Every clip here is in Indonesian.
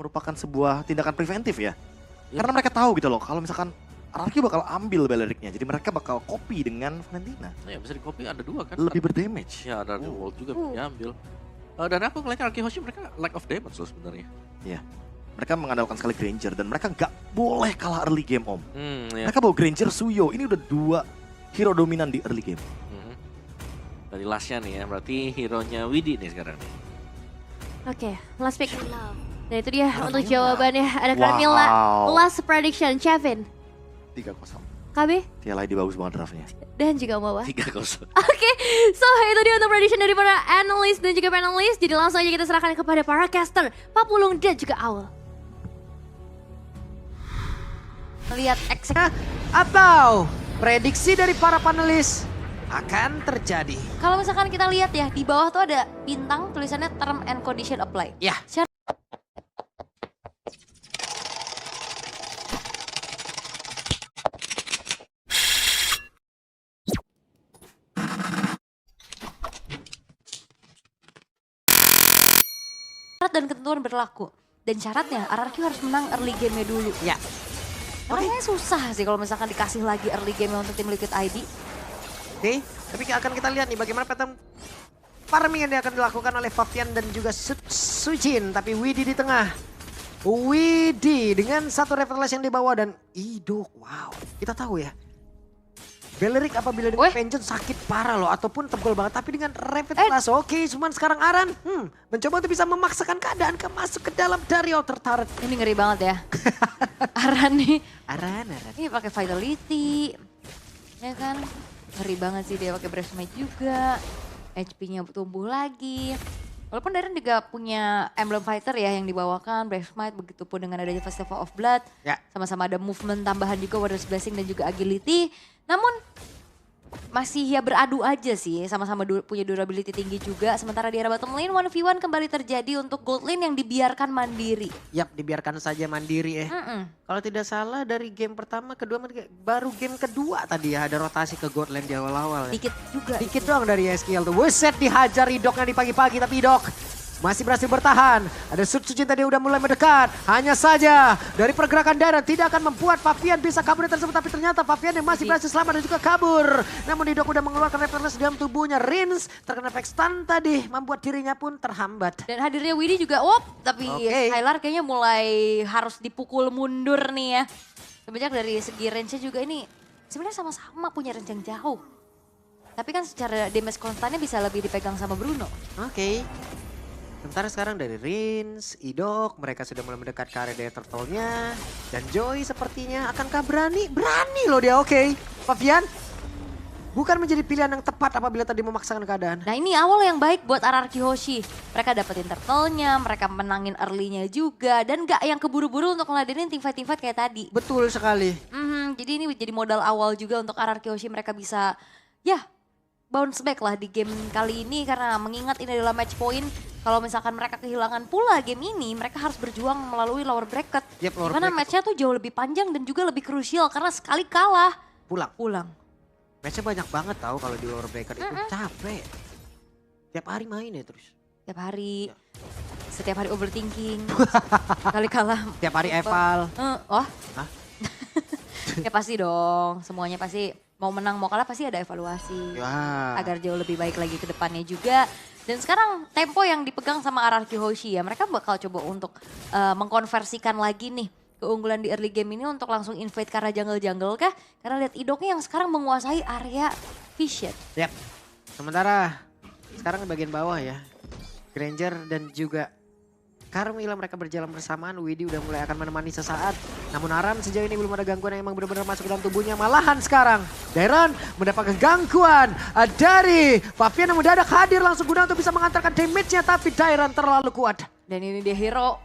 merupakan sebuah tindakan preventif ya. Ya. Karena mereka tahu gitu loh, kalau misalkan RRQ bakal ambil Belericnya, jadi mereka bakal copy dengan Valentina. Ya bisa di copy ada 2 kan. Lebih berdamage. Ya ada Wall juga diambil. Dan aku ngeliatnya Arki Hoshi mereka lack of damage loh sebenarnya. Iya. Mereka mengandalkan sekali Granger dan mereka nggak boleh kalah early game om. Ya. Mereka bawa Granger, Suyo, ini udah 2 hero dominan di early game. Dari lastnya nih ya, berarti hero-nya Widi nih sekarang nih. Oke, last pick. Dan itu dia untuk jawabannya. Ada Carmilla, last prediction, Chevin, 3-0. KB, TLID bagus banget draftnya. dan juga Mawa. 3-0. Oke, so itu dia untuk prediction dari para analis dan juga panelis. Jadi langsung aja kita serahkan kepada para caster, Papulung dan juga Aul. Lihat eksekusi. Atau prediksi dari para panelis akan terjadi. Kalau misalkan kita lihat ya, di bawah tuh ada bintang tulisannya term and condition apply. Ya. Syarat dan ketentuan berlaku. Dan syaratnya RRQ harus menang early game-nya dulu. Ya. Rasanya susah sih kalau misalkan dikasih lagi early game untuk tim Liquid ID. Oke, tapi akan kita lihat nih bagaimana pattern farming yang akan dilakukan oleh Fabian dan juga Sujin. Tapi Widi di tengah. Widi dengan satu Reverlash yang dibawa dan Idok. Wow, kita tahu ya. Beleric apabila dengan Vengeance sakit parah loh ataupun tebal banget. Tapi dengan Reverlash oke. Cuman sekarang Aran mencoba untuk bisa memaksakan keadaan masuk ke dalam dari outer turret. Ini ngeri banget ya. Aran nih. Aran. Ini pakai Vitality. Ya kan. Ngeri banget sih dia pakai Breath Smite juga. HP-nya tumbuh lagi. Walaupun Darren juga punya Emblem Fighter ya yang dibawakan. Breath Smite begitupun dengan adanya Festival of Blood. Ya. Sama-sama ada movement tambahan juga Warrior's Blessing dan juga Agility. Namun masih ya beradu aja sih. Sama-sama punya durability tinggi juga. Sementara di era bottom lane 1v1 kembali terjadi untuk gold lane yang dibiarkan mandiri. Yap, dibiarkan saja mandiri ya. Kalau tidak salah dari game pertama, kedua, baru game kedua tadi ya ada rotasi ke gold lane di awal-awal. Ya. Dikit juga. Dikit doang dari SKL tuh. Weset dihajar Idoknya di pagi-pagi tapi Idok masih berhasil bertahan. Ada Sujin tadi udah mulai mendekat. Hanya saja dari pergerakan Darren tidak akan membuat Fabian bisa kabur dari tersebut. Tapi ternyata Fabian yang masih berhasil selamat dan juga kabur. Namun Idok udah mengeluarkan Reverlash di dalam tubuhnya. Rins terkena efek stun tadi. Membuat dirinya pun terhambat. Dan hadirnya Widi juga tapi Hylar kayaknya mulai harus dipukul mundur nih ya. Sebenarnya dari segi range-nya juga ini sebenarnya sama-sama punya range yang jauh. Tapi kan secara damage konstannya bisa lebih dipegang sama Bruno. Oke. Sementara sekarang dari Rins, Idok, mereka sudah mulai mendekat ke area daya turtle-nya. Dan Joy sepertinya akankah berani? Berani loh dia, oke. Fabian, bukan menjadi pilihan yang tepat apabila tadi memaksakan keadaan. Nah ini awal yang baik buat RRQ Hoshi. Mereka dapetin turtle-nya, mereka menangin early-nya juga. Dan gak yang keburu-buru untuk ngeladenin teamfight kayak tadi. Betul sekali. Jadi ini jadi modal awal juga untuk RRQ Hoshi mereka bisa ya bounce back lah di game kali ini. Karena mengingat ini adalah match point. Kalau misalkan mereka kehilangan pula game ini, mereka harus berjuang melalui lower bracket. Karena matchnya tuh jauh lebih panjang dan juga lebih krusial karena sekali kalah. Pulang. Matchnya banyak banget tahu kalau di lower bracket itu capek. Tiap hari main ya terus. Tiap hari, setiap hari overthinking, sekali kalah. Tiap hari eval. Hah? Ya pasti dong, semuanya pasti mau menang mau kalah pasti ada evaluasi. Agar jauh lebih baik lagi ke depannya juga. Dan sekarang tempo yang dipegang sama RRQ Hoshi ya, mereka bakal coba untuk mengkonversikan lagi nih keunggulan di early game ini untuk langsung invade ke arah jungle-jungle kah? Karena lihat Idoknya yang sekarang menguasai area vision. Yap, sementara sekarang di bagian bawah ya, Granger dan juga Carmilla mereka berjalan bersamaan. Widi udah mulai akan menemani sesaat. Namun Aran sejauh ini belum ada gangguan yang emang benar-benar masuk ke dalam tubuhnya. Malahan sekarang Darren mendapatkan gangguan dari Fabian yang mendadak hadir langsung guna untuk bisa mengantarkan damage-nya. Tapi Darren terlalu kuat. Dan ini dia hero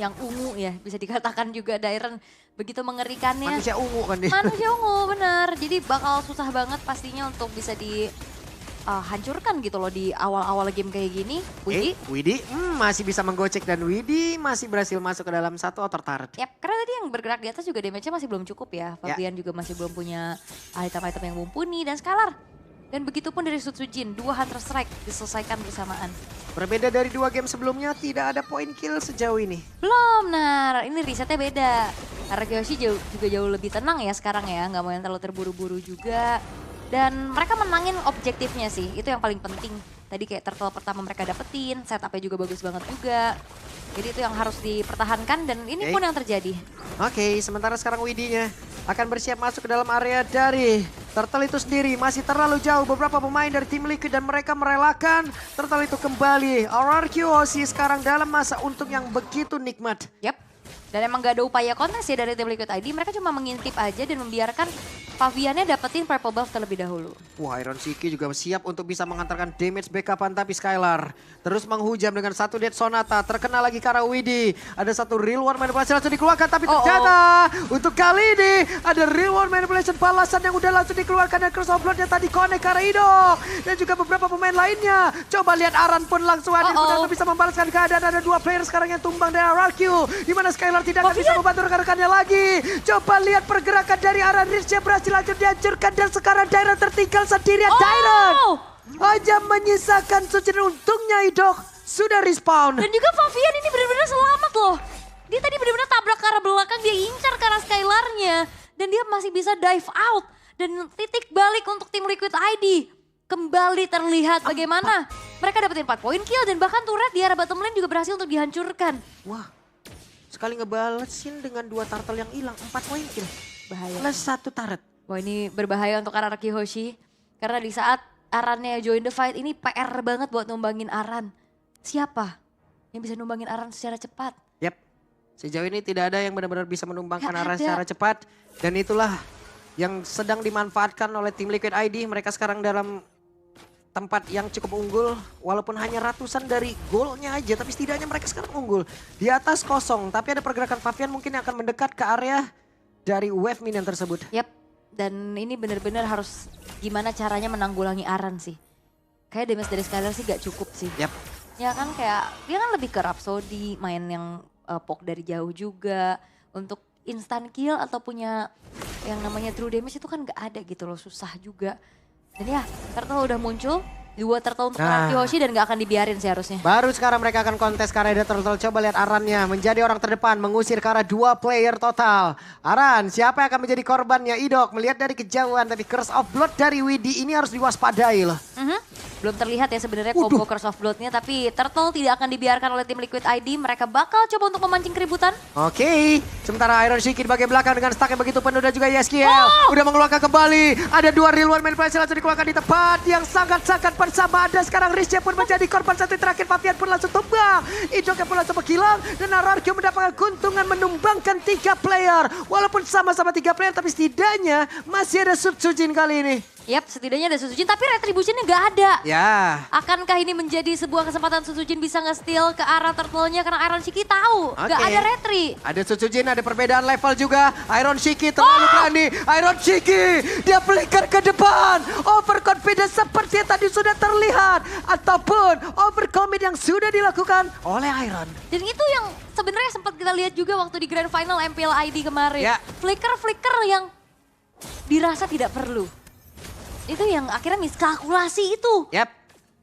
yang ungu ya, bisa dikatakan juga Darren begitu mengerikannya. Manusia ungu kan dia. Manusia ungu bener, jadi bakal susah banget pastinya untuk bisa hancurkan gitu loh di awal-awal game kayak gini. Widi masih bisa menggocek dan Widi masih berhasil masuk ke dalam satu outer turret. Yap, karena tadi yang bergerak di atas juga damage-nya masih belum cukup ya. Fabian juga masih belum punya item-item yang mumpuni dan Scalar Dan begitupun dari Sutsujin, 2 Hunter Strike diselesaikan bersamaan. Berbeda dari 2 game sebelumnya, tidak ada point kill sejauh ini. Belum, nah ini risetnya beda. Arakiyoshi juga jauh lebih tenang ya sekarang ya, nggak mau yang terlalu terburu-buru juga. Dan mereka menangin objektifnya sih, itu yang paling penting. Tadi kayak turtle pertama mereka dapetin, setupnya juga bagus banget juga. Jadi itu yang harus dipertahankan dan ini pun yang terjadi. Oke, sementara sekarang Widinya akan bersiap masuk ke dalam area dari Turtle itu sendiri. Masih terlalu jauh beberapa pemain dari tim Liquid dan mereka merelakan Turtle itu kembali. RRQOC sekarang dalam masa untung yang begitu nikmat. Yap. Dan emang gak ada upaya kontes ya dari tim Liquid ID. Mereka cuma mengintip aja dan membiarkan Paviannya dapetin purple buff terlebih dahulu. Wah, Iron Shiki juga siap untuk bisa mengantarkan damage backupan, tapi Skylar terus menghujam dengan 1 Dead Sonata. Terkena lagi ke arah Widi. Ada 1 real world manipulation langsung dikeluarkan, tapi ternyata untuk kali ini ada real world manipulation balasan yang udah langsung dikeluarkan dan Curse of Blood-nya tadi connect ke arah Idok. Dan juga beberapa pemain lainnya. Coba lihat Aran pun langsung hadir untuk bisa membalaskan keadaan. Ada 2 player sekarang yang tumbang dari RRQ. Di mana Skylar tidak akan bisa membantu rekan-rekannya lagi. Coba lihat pergerakan dari Aran. Riznya berhasil hancur dihancurkan dan sekarang Dairon tertinggal sendirian. Dairon hanya menyisakan Sucin, untungnya Idok sudah respawn. Dan juga Pavian ini benar-benar selamat loh. Dia tadi benar-benar tabrak ke arah belakang, dia incar ke arah Skylarnya. Dan dia masih bisa dive out. Dan titik balik untuk tim Liquid ID. Kembali terlihat bagaimana mereka dapetin 4 poin kill dan bahkan turret di arah bottom lane juga berhasil untuk dihancurkan. Wah, sekali ngebalesin dengan 2 turtle yang hilang, 4 poin kill. Bahaya. Plus 1 turret. Wah ini berbahaya untuk Arakiyoshi. Karena di saat Arannya join the fight ini PR banget buat numbangin Aran. Siapa yang bisa numbangin Aran secara cepat? Yap, sejauh ini tidak ada yang benar-benar bisa menumbangkan Gak Aran ada. secara cepat. Dan itulah yang sedang dimanfaatkan oleh tim Liquid ID. Mereka sekarang dalam tempat yang cukup unggul. Walaupun hanya ratusan dari golnya aja, tapi setidaknya mereka sekarang unggul. Di atas kosong, tapi ada pergerakan Pavian mungkin yang akan mendekat ke area dari wave minion tersebut. Yap. Dan ini benar-benar harus gimana caranya menanggulangi Aran sih. Kayak damage dari Skylar sih gak cukup sih. Yap. Ya kan kayak dia kan lebih ke Rhapsody, main yang poke dari jauh juga. Untuk instant kill atau punya yang namanya true damage itu kan gak ada gitu loh, susah juga. Dan ya Turtle udah muncul, 2 turtle untuk Arakiyoshi dan gak akan dibiarin sih harusnya. Baru sekarang mereka akan kontes ke arah turtle. Coba lihat Arannya menjadi orang terdepan, mengusir ke arah 2 player total. Aran, siapa yang akan menjadi korbannya? Idok melihat dari kejauhan, tapi Curse of Blood dari Widi ini harus diwaspadai loh. Belum terlihat ya sebenarnya combo Curse of Blood-nya, tapi Turtle tidak akan dibiarkan oleh tim Liquid ID. Mereka bakal coba untuk memancing keributan. Oke, sementara Iron Shiki di bagian belakang dengan stack yang begitu penuh dan juga Yeskiel udah mengeluarkan kembali. Ada 2 real one manipulation langsung dikeluarkan di tempat yang sangat-sangat bersama. Ada sekarang Riznya pun menjadi korban satu terakhir. Pavian pun langsung tumbang. Idoknya pun langsung menghilang dan RRQ mendapatkan keuntungan menumbangkan 3 player. Walaupun sama-sama 3 player, tapi setidaknya masih ada Sutsujin kali ini. Yap, setidaknya ada Sutsujin, tapi retributionnya nggak ada. Ya. Akankah ini menjadi sebuah kesempatan Sutsujin bisa nge-steal ke arah turtle-nya karena Iron Shiki tahu nggak ada retri. Ada Sutsujin, ada perbedaan level juga. Iron Shiki terlalu berani. Iron Shiki, dia flicker ke depan. Overconfidence seperti yang tadi sudah terlihat. Ataupun overcommit yang sudah dilakukan oleh Iron. Dan itu yang sebenarnya sempat kita lihat juga waktu di Grand Final MPL ID kemarin. Ya. Flicker-flicker yang dirasa tidak perlu. Itu yang akhirnya miskalkulasi itu. Yap.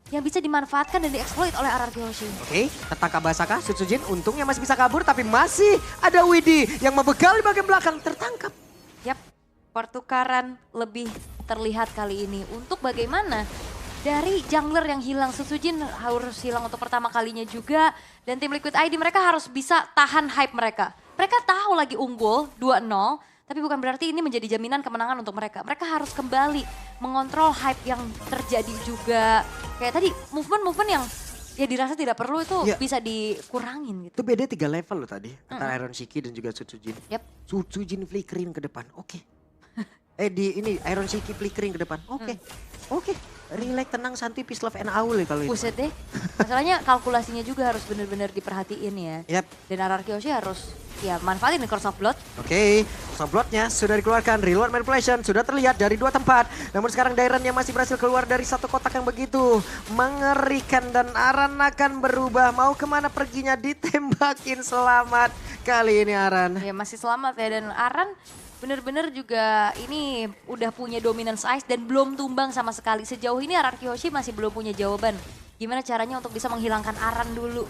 Yang bisa dimanfaatkan dan dieksploit oleh Arakiyoshi. Oke, tertangkap Basaka, Sutsujin untungnya masih bisa kabur, tapi masih ada Widi yang membegal di bagian belakang, tertangkap. Yap, pertukaran lebih terlihat kali ini. Untuk bagaimana dari jungler yang hilang, Sutsujin harus hilang untuk pertama kalinya juga. Dan tim Liquid ID mereka harus bisa tahan hype mereka. Mereka tahu lagi unggul 2-0. Tapi bukan berarti ini menjadi jaminan kemenangan untuk mereka. Mereka harus kembali mengontrol hype yang terjadi juga. Kayak tadi movement-movement yang ya dirasa tidak perlu itu bisa dikurangin gitu. Itu beda 3 level loh tadi, antara Iron Shiki dan juga Sutsujin. Yap. Sutsujin flickering ke depan, oke. Ini Iron Shiki flickering ke depan, oke. Oke, relax, tenang, santuy, peace, love, and aul ya kalau itu. Buset deh, masalahnya kalkulasinya juga harus benar-benar diperhatiin ya. Yap. Dan Arakiyoshi harus ya manfaatin Curse of Blood. Oke, Soblotnya sudah dikeluarkan, reload manipulation sudah terlihat dari 2 tempat. Namun sekarang Dairon yang masih berhasil keluar dari satu kotak yang begitu mengerikan. Dan Aran akan berubah, mau kemana perginya, ditembakin. Selamat kali ini Aran. Ya masih selamat ya, dan Aran bener-bener juga ini udah punya dominance ice dan belum tumbang sama sekali. Sejauh ini RRQ Hoshi masih belum punya jawaban. Gimana caranya untuk bisa menghilangkan Aran dulu.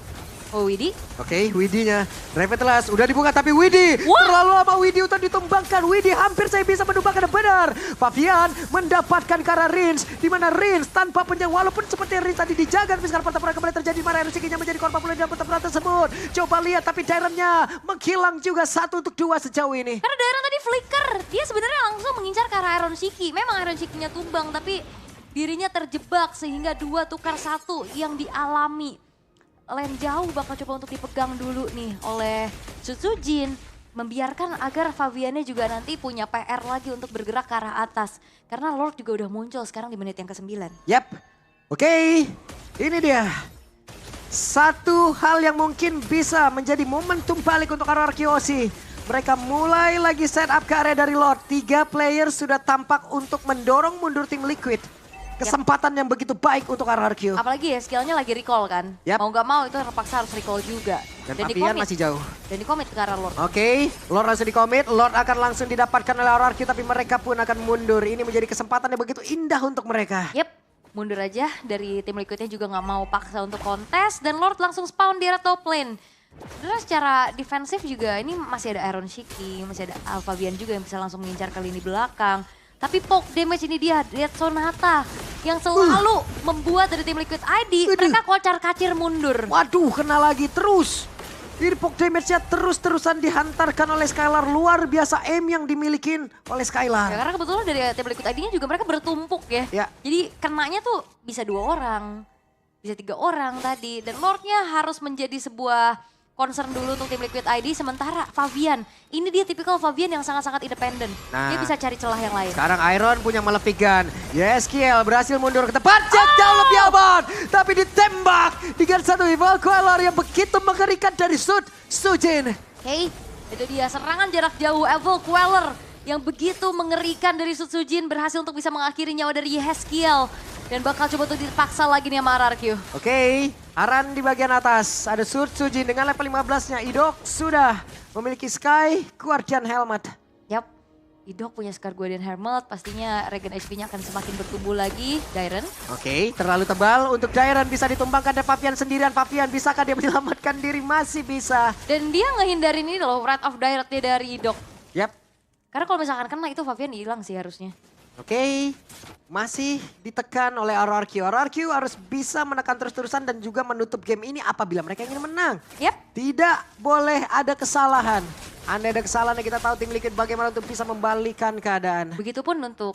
Oh Widi? Oke, Widi-nya. Reventless udah dibuka tapi Widi terlalu lama Widi untuk ditumbangkan. Widi hampir saya bisa menumbangkan benar. Fabian mendapatkan ke arah Rins. Di mana Rins tanpa penyang walaupun seperti Rins tadi dijaga. Tapi sekarang pertempuran kembali terjadi. Mana Rins menjadi korban pula dalam pertempuran tersebut. Coba lihat tapi Dairon-nya menghilang juga 1 untuk 2 sejauh ini. Karena Dairon tadi flicker. Dia sebenarnya langsung mengincar ke arah Iron Shiki. Memang Iron Shiki-nya tumbang tapi dirinya terjebak sehingga 2 tukar 1 yang dialami. Lane jauh bakal coba untuk dipegang dulu nih oleh Sutsujin. Membiarkan agar Fabiannya juga nanti punya PR lagi untuk bergerak ke arah atas. Karena Lord juga udah muncul sekarang di menit yang ke-9. Yap, oke, ini dia. Satu hal yang mungkin bisa menjadi momentum balik untuk RRQ Hoshi. Mereka mulai lagi set up ke area dari Lord. 3 player sudah tampak untuk mendorong mundur tim Liquid. Kesempatan yang begitu baik untuk RRQ. Apalagi ya skillnya lagi recall kan. Yap. Mau gak mau itu terpaksa harus recall juga. Dan Fabian masih jauh. Dan di-commit ke arah Lord. Oke, Lord langsung di-commit. Lord akan langsung didapatkan oleh RRQ tapi mereka pun akan mundur. Ini menjadi kesempatan yang begitu indah untuk mereka. Yep, mundur aja dari tim Liquidnya juga gak mau paksa untuk kontes. Dan Lord langsung spawn di area top lane. Sebenarnya secara defensif juga ini masih ada Iron Shiki, masih ada Fabian juga yang bisa langsung mengincar ke lini belakang. Tapi poke damage ini dia, lihat Sonata yang selalu membuat dari tim Liquid ID mereka kocar-kacir mundur. Waduh, kena lagi terus. Jadi poke damage-nya terus-terusan dihantarkan oleh Skylar. Luar biasa aim yang dimiliki oleh Ya, Skylar. karena kebetulan dari tim Liquid ID-nya juga mereka bertumpuk ya. Ya. Jadi kenanya tuh bisa 2 orang, bisa 3 orang tadi. Dan Lordnya harus menjadi sebuah concern dulu untuk tim Liquid ID. Sementara Fabian, ini dia tipikal Fabian yang sangat-sangat independen. Nah, Dia bisa cari celah yang lain. Sekarang Iron punya Malefic Gun. Yeskiel berhasil mundur ke tempat. Jauh lebih aman. Tapi ditembak dengan satu Evil Queller yang begitu mengerikan dari Sujin. Oke, itu dia serangan jarak jauh Evil Queller yang begitu mengerikan dari Sutsujin berhasil untuk bisa mengakhiri nyawa dari Yeskiel. Dan bakal coba untuk dipaksa lagi nih sama RRQ. Oke, Aran di bagian atas. Ada Sujin dengan level 15-nya. Idok sudah memiliki Sky Guardian Helmet. Yap, Idok punya Scar Guardian Helmet. Pastinya regen HP-nya akan semakin bertumbuh lagi. Dairon. Oke, terlalu tebal untuk Dairon bisa ditumbangkan dan Fabian sendirian. Fabian bisakah dia menyelamatkan diri? Masih bisa. Dan dia ngehindarin ini loh, Wrath of Direct dari Idok. Yap. Karena kalau misalkan kena itu Fabian hilang sih harusnya. Oke, masih ditekan oleh RRQ. RRQ harus bisa menekan terus-terusan dan juga menutup game ini apabila mereka ingin menang. Yap. Tidak boleh ada kesalahan. Andai ada kesalahan yang kita tahu tim Liquid bagaimana untuk bisa membalikan keadaan. Begitupun untuk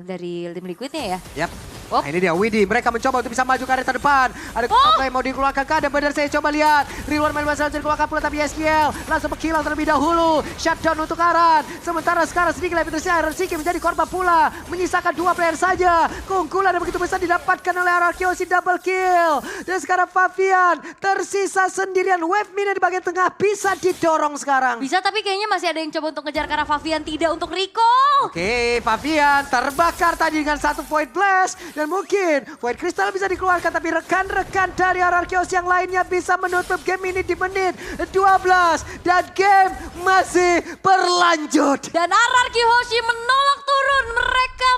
dari tim Liquidnya ya. Yap. Wop. Nah, ini dia Widi, mereka mencoba untuk bisa maju ke area terdepan. Ada yang mau dikeluarkan ke ada benar saya coba lihat. Rilwan main masalah dikeluarkan pula tapi SQL langsung menghilang terlebih dahulu. Shutdown untuk Aran. Sementara sekarang sedikit lebih terusnya Aran Shiki menjadi korban pula. Menyisakan 2 player saja. Keunggulan yang begitu besar didapatkan oleh RRQ si double kill. Dan sekarang Fabian tersisa sendirian. Wave mini di bagian tengah bisa didorong sekarang. Bisa tapi kayaknya masih ada yang coba untuk ngejar karena Fabian tidak untuk recall. Oke, Fabian terbakar tadi dengan 1 Void Blast. Dan mungkin Void Crystal bisa dikeluarkan. Tapi rekan-rekan dari RRQ yang lainnya bisa menutup game ini di menit 12. Dan game masih berlanjut. Dan RRQ Hoshi menolak turun. Mereka